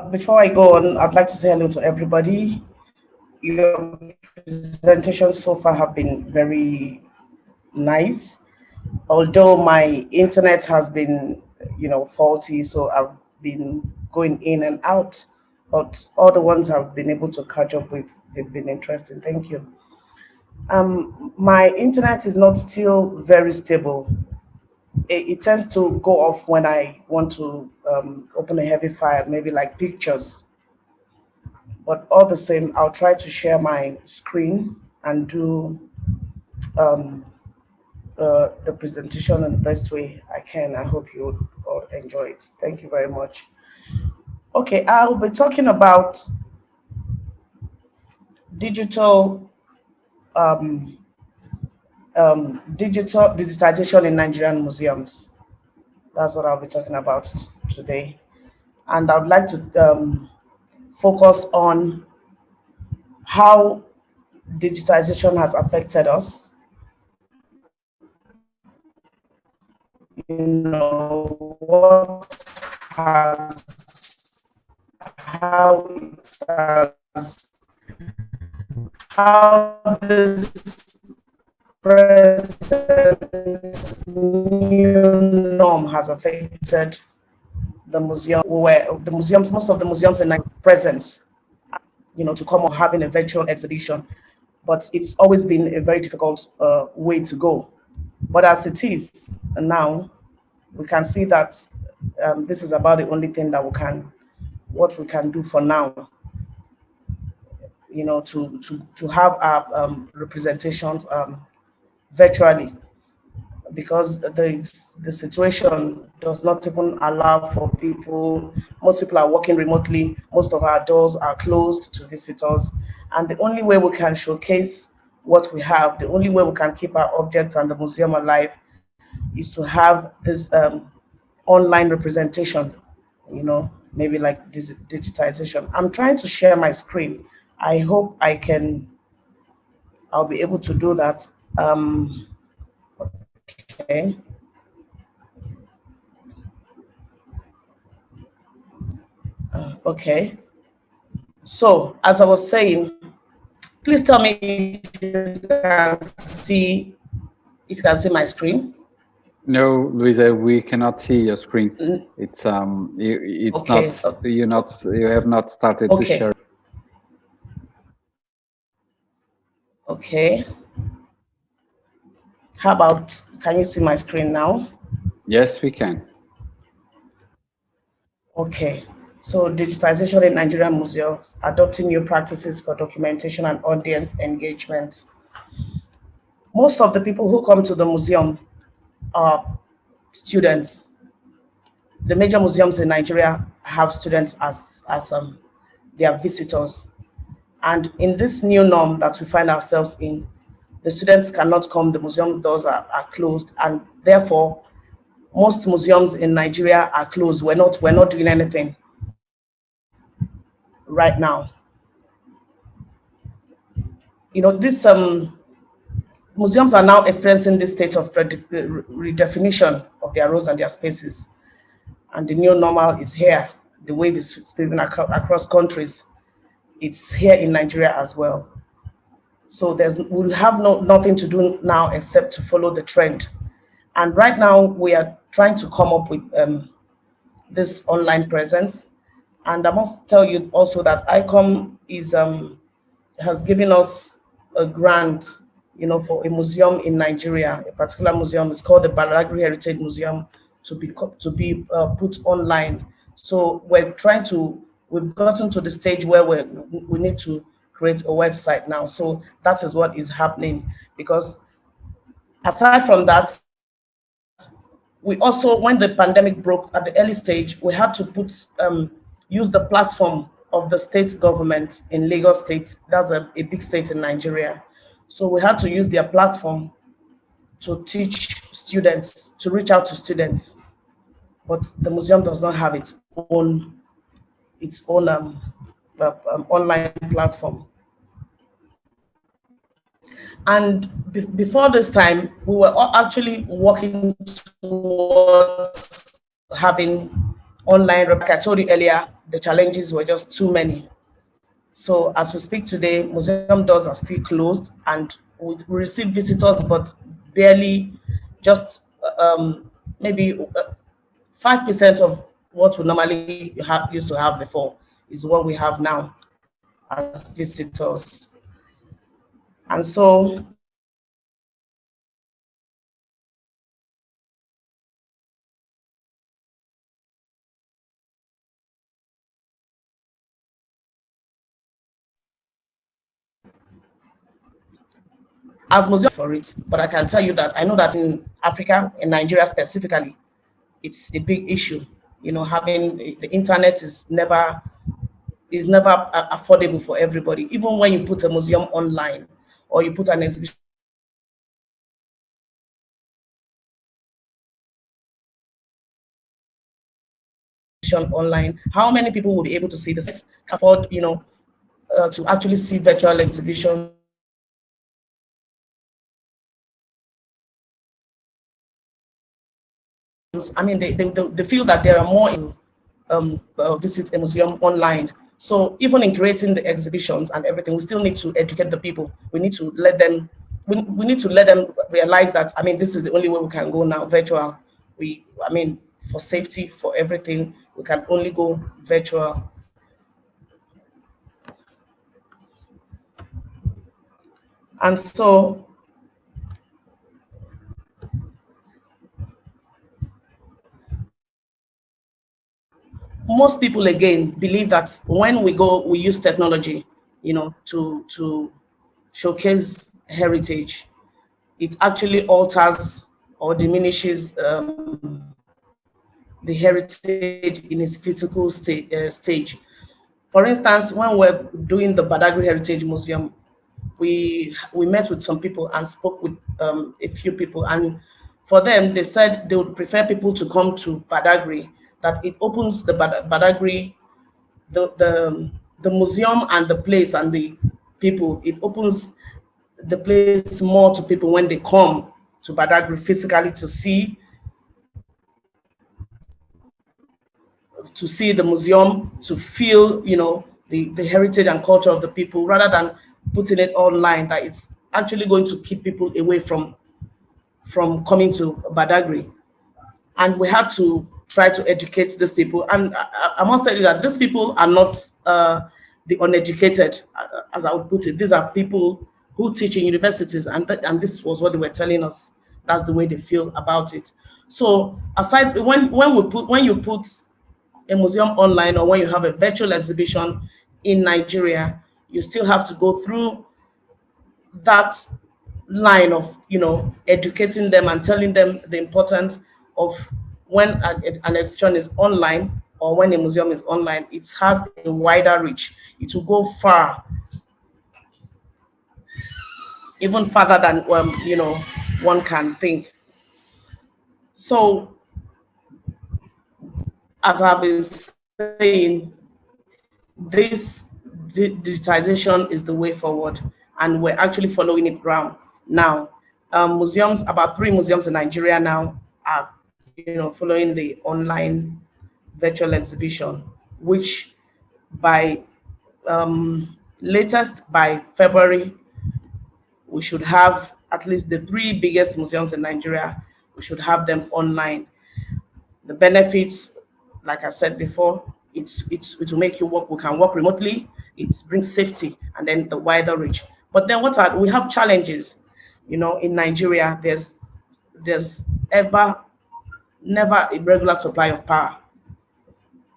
Before I go on, I'd like to say hello to everybody. Your presentations so far have been very nice, although my internet has been, faulty, so I've been going in and out. But all the ones I've been able to catch up with, they've been interesting. Thank you. My internet is not still very stable. It tends to go off when I want to open a heavy file, maybe like pictures. But all the same, I'll try to share my screen and do the presentation in the best way I can. I hope you all enjoy it. Thank you very much. Okay, I'll be talking about digital digitization in Nigerian museums. That's what I'll be talking about today, and I would like to focus on how digitization has affected us. What has how it has how this present new norm has affected the museum, where the museums, most of the museums in Nigeria presence, to come or having a virtual exhibition, but it's always been a very difficult way to go. But as it is now, we can see that this is about the only thing that what we can do for now, to have our representations virtually, because the situation does not even allow for people. Most people are working remotely. Most of our doors are closed to visitors, and the only way we can showcase what we have, the only way we can keep our objects and the museum alive, is to have this online representation. Maybe like this digitization. I'm trying to share my screen. I hope I'll be able to do that. Okay. Okay. So, as I was saying, please tell me if you can see my screen. No, Louisa, we cannot see your screen. It's it's Okay. you have not started to Okay. share. Okay. How about, can you see my screen now? Yes, we can. Okay. So, digitization in Nigerian museums, adopting new practices for documentation and audience engagement. Most of the people who come to the museum are students. The major museums in Nigeria have students as their visitors. And in this new norm that we find ourselves in, the students cannot come, the museum doors are closed, and therefore most museums in Nigeria are closed. We're not doing anything right now. This museums are now experiencing this state of redefinition of their roles and their spaces, and the new normal is here. The wave is spreading across countries. It's here in Nigeria as well. So we'll have nothing to do now except to follow the trend. And right now we are trying to come up with this online presence. And I must tell you also that ICOM has given us a grant, for a museum in Nigeria. A particular museum is called the Badagry Heritage Museum, to be put online. So we've gotten to the stage where we need to create a website now. So that is what is happening, because aside from that, we also, when the pandemic broke at the early stage, we had to use the platform of the state government in Lagos State. That's a big state in Nigeria. So we had to use their platform to teach students, to reach out to students. But the museum does not have its own online platform. And before this time, we were actually working towards having online. Like I told you earlier, the challenges were just too many. So as we speak today, museum doors are still closed, and we receive visitors, but barely, just maybe 5% of what we normally used to have before is what we have now as visitors. And so as museum for it, but I can tell you that I know that in Africa, in Nigeria specifically, it's a big issue. You know, having the internet is never affordable for everybody. Even when you put a museum online or you put an exhibition online, how many people will be able to see this? Afford, to actually see virtual exhibitions. I mean, they feel that there are more visit a museum online. So even in creating the exhibitions and everything, we still need to educate the people. We need to let them. We need to let them realize that. I mean, this is the only way we can go now. Virtual. I mean, for safety, for everything, we can only go virtual. And so most people again believe that when we go, we use technology, to showcase heritage. It actually alters or diminishes the heritage in its physical stage. For instance, when we're doing the Badagry Heritage Museum, we met with some people and spoke with a few people, and for them, they said they would prefer people to come to Badagry, that it opens the Badagry, the museum and the place and the people. It opens the place more to people when they come to Badagry physically to see the museum, to feel, the heritage and culture of the people, rather than putting it online, that it's actually going to keep people away from coming to Badagry. And we have to try to educate these people. And I must tell you that these people are not the uneducated, as I would put it. These are people who teach in universities, and this was what they were telling us. That's the way they feel about it. So aside, when you put a museum online, or when you have a virtual exhibition in Nigeria, you still have to go through that line of, educating them and telling them the importance of when an exhibition is online, or when a museum is online. It has a wider reach. It will go far, even farther than one can think. So as I've been saying, this digitization is the way forward, and we're actually following it ground now. Museums, about 3 museums in Nigeria now are, following the online virtual exhibition, which by latest by February, we should have at least the 3 biggest museums in Nigeria. We should have them online. The benefits, like I said before, it will make you work. We can work remotely. It brings safety, and then the wider reach. But then we have challenges. In Nigeria, there's ever never a regular supply of power.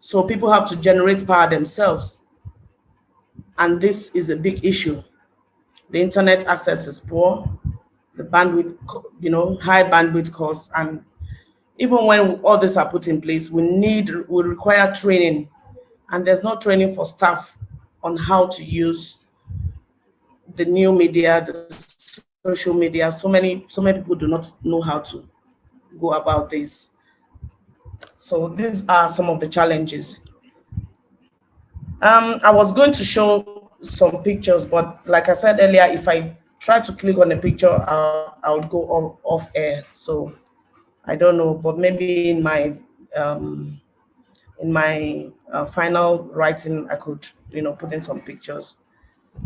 So people have to generate power themselves, and this is a big issue. The internet access is poor. The bandwidth, high bandwidth costs, and even when all this are put in place, we require training, and there's no training for staff on how to use the new media, the social media. So many people do not know how to go about this. So these are some of the challenges. I was going to show some pictures, but like I said earlier, if I try to click on a picture, I would go off air. So I don't know, but maybe in my in my final writing, I could, put in some pictures.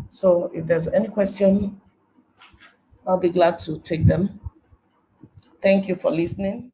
So if there's any question, I'll be glad to take them. Thank you for listening.